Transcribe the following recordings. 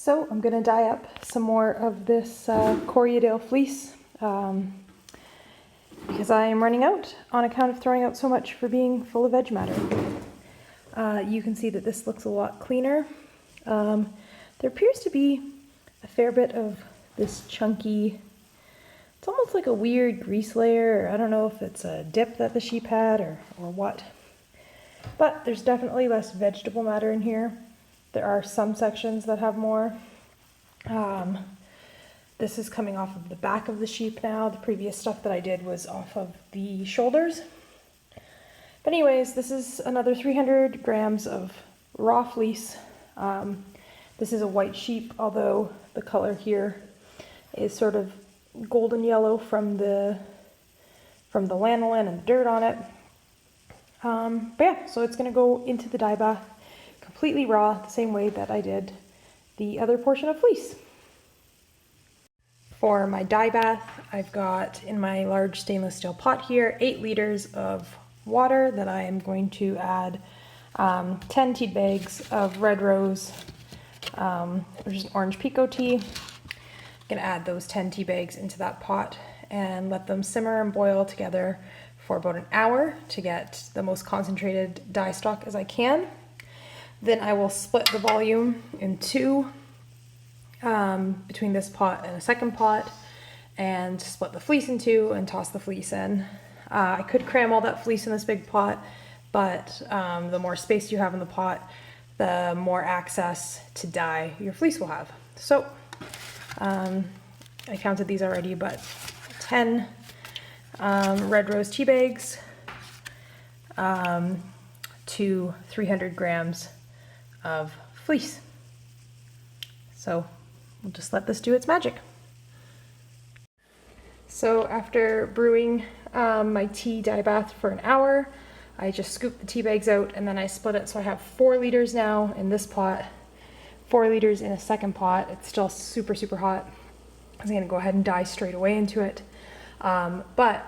So I'm going to dye up some more of this Corriedale fleece because I am running out on account of throwing out so much for being full of veg matter. You can see that this looks a lot cleaner. There appears to be a fair bit of this chunky, it's almost like a weird grease layer. I don't know if it's a dip that the sheep had or what. But there's definitely less vegetable matter in here. There are some sections that have more. This is coming off of the back of the sheep now. The previous stuff that I did was off of the shoulders. But anyways, this is another 300 grams of raw fleece. This is a white sheep, although the color here is sort of golden yellow from the lanolin and the dirt on it. But yeah, so it's going to go into the dye bath completely raw, the same way that I did the other portion of fleece. For my dye bath, I've got in my large stainless steel pot here 8 liters of water that I am going to add 10 tea bags of red rose, which is an orange pico tea. I'm going to add those 10 tea bags into that pot and let them simmer and boil together for about an hour to get the most concentrated dye stock as I can. Then I will split the volume in two between this pot and a second pot, and split the fleece in two and toss the fleece in. I could cram all that fleece in this big pot, but the more space you have in the pot, the more access to dye your fleece will have. So I counted these already, but 10 red rose tea bags to 300 grams of fleece. So we'll just let this do its magic. So after brewing my tea dye bath for an hour, I just scooped the tea bags out and then I split it. So I have 4 liters now in this pot, 4 liters in a second pot. It's still super, super hot. I'm gonna go ahead and dye straight away into it. But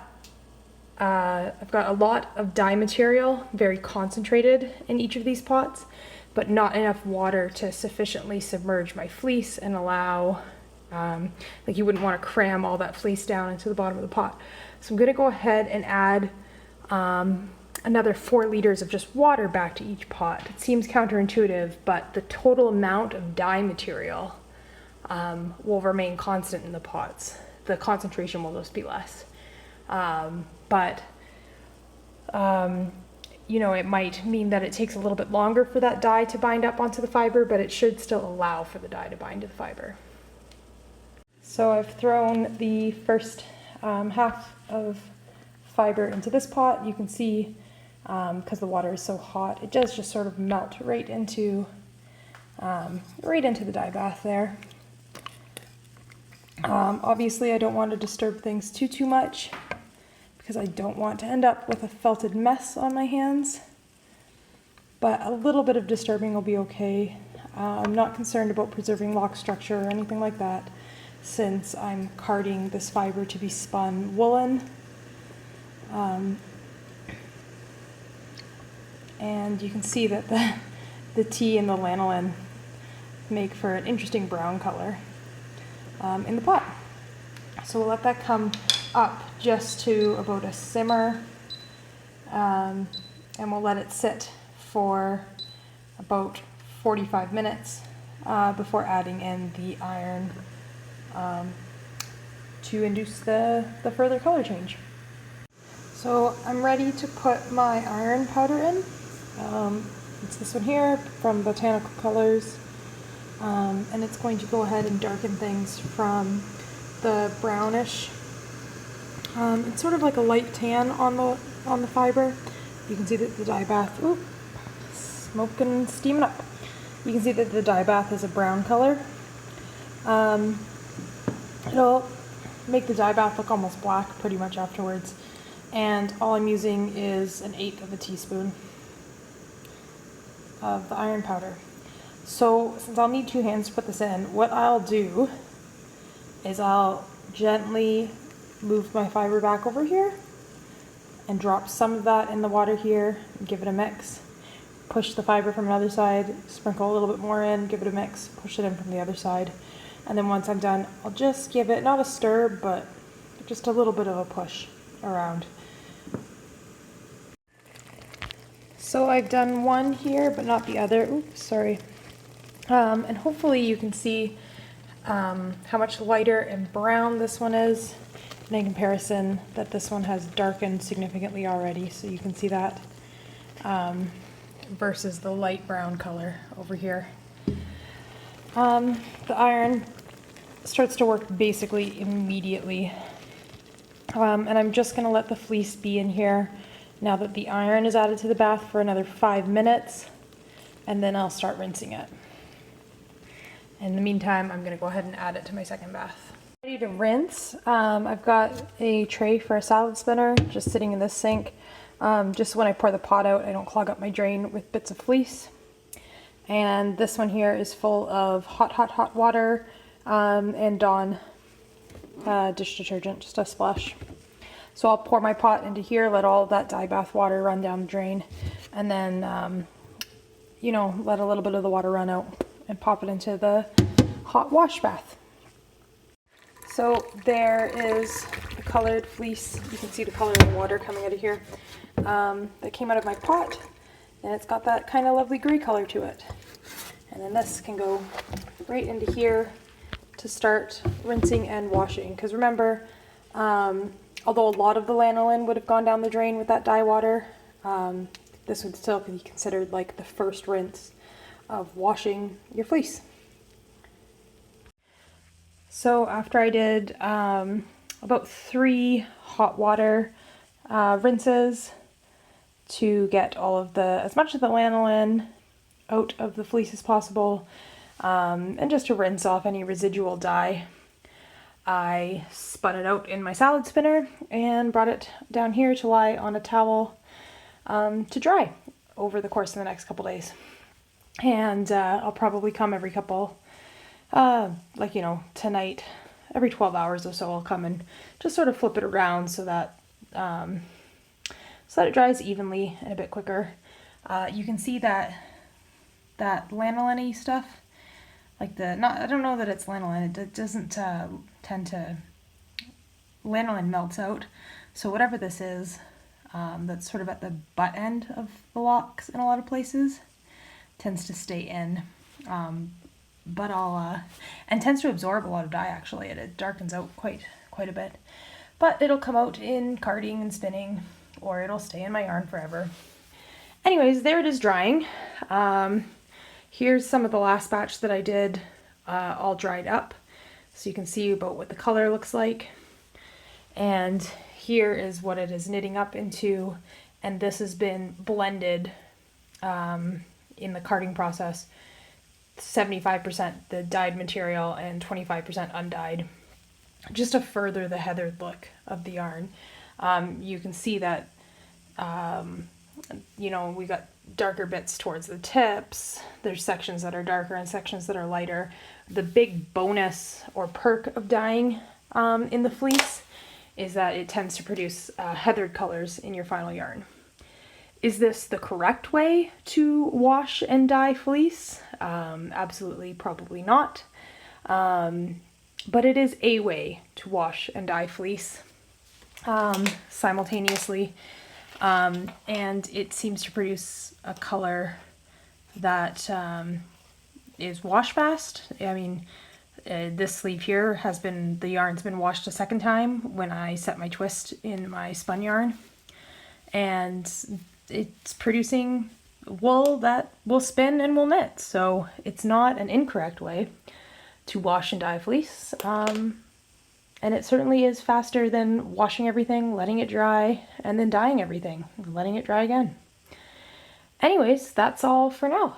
I've got a lot of dye material, very concentrated in each of these pots, but not enough water to sufficiently submerge my fleece and allow, like you wouldn't want to cram all that fleece down into the bottom of the pot. So I'm going to go ahead and add another 4 liters of just water back to each pot. It seems counterintuitive, but the total amount of dye material will remain constant in the pots. The concentration will just be less. You know, it might mean that it takes a little bit longer for that dye to bind up onto the fiber, but it should still allow for the dye to bind to the fiber. So I've thrown the first half of fiber into this pot. You can see, because the water is so hot, it does just sort of melt right into the dye bath there. Obviously I don't want to disturb things too much, because I don't want to end up with a felted mess on my hands, but a little bit of disturbing will be okay. I'm not concerned about preserving lock structure or anything like that, since I'm carding this fiber to be spun woolen. And you can see that the tea and the lanolin make for an interesting brown color in the pot. So we'll let that come up just to about a simmer, and we'll let it sit for about 45 minutes before adding in the iron to induce the further color change. So I'm ready to put my iron powder in. It's this one here from Botanical Colors, and it's going to go ahead and darken things from the brownish. It's sort of like a light tan on the fiber. You can see that the dye bath, smoking, steaming up. You can see that the dye bath is a brown color. It'll make the dye bath look almost black pretty much afterwards. And all I'm using is 1/8 of a teaspoon of the iron powder. So since I'll need 2 hands to put this in, what I'll do is I'll gently move my fiber back over here and drop some of that in the water here and give it a mix. push the fiber from another side, sprinkle a little bit more in, give it a mix, push it in from the other side. And then once I'm done, I'll just give it, not a stir, but just a little bit of a push around. So I've done one here, but not the other. Oops, sorry. And hopefully you can see how much lighter and brown this one is, and in comparison that this one has darkened significantly already, so you can see that versus the light brown color over here. The iron starts to work basically immediately, and I'm just going to let the fleece be in here now that the iron is added to the bath for another 5 minutes, and then I'll start rinsing it. In the meantime, I'm going to go ahead and add it to my second bath. Ready to rinse. I've got a tray for a salad spinner just sitting in this sink. Just when I pour the pot out, I don't clog up my drain with bits of fleece. And this one here is full of hot water and Dawn dish detergent, just a splash. So I'll pour my pot into here, let all that dye bath water run down the drain, and then, you know, let a little bit of the water run out and pop it into the hot wash bath. So there is the colored fleece. You can see the color of the water coming out of here that came out of my pot, and it's got that kind of lovely gray color to it. And then this can go right into here to start rinsing and washing, because remember, although a lot of the lanolin would have gone down the drain with that dye water, this would still be considered like the first rinse of washing your fleece. So after I did about 3 hot water rinses to get all of as much of the lanolin out of the fleece as possible, and just to rinse off any residual dye, I spun it out in my salad spinner and brought it down here to lie on a towel to dry over the course of the next couple days. And I'll probably come every couple, like, you know, tonight, every 12 hours or so, I'll come and just sort of flip it around so that it dries evenly and a bit quicker. You can see that lanolin-y stuff, like I don't know that it's lanolin, it doesn't tend to, lanolin melts out. So whatever this is, that's sort of at the butt end of the locks in a lot of places, tends to stay in, but and tends to absorb a lot of dye actually. It darkens out quite a bit, but it'll come out in carding and spinning, or it'll stay in my yarn forever. Anyways, there it is drying. Here's some of the last batch that I did, all dried up, so you can see about what the color looks like. And here is what it is knitting up into, and this has been blended in the carding process, 75% the dyed material and 25% undyed, just to further the heathered look of the yarn. You can see that, you know, we got darker bits towards the tips. There's sections that are darker and sections that are lighter. The big bonus or perk of dyeing in the fleece is that it tends to produce heathered colors in your final yarn. Is this the correct way to wash and dye fleece? Absolutely, probably not. But it is a way to wash and dye fleece simultaneously. And it seems to produce a color that is wash fast. I mean, this sleeve here the yarn's been washed a second time when I set my twist in my spun yarn, and it's producing wool that will spin and will knit. So it's not an incorrect way to wash and dye fleece. And it certainly is faster than washing everything, letting it dry, and then dyeing everything, and letting it dry again. Anyways, that's all for now.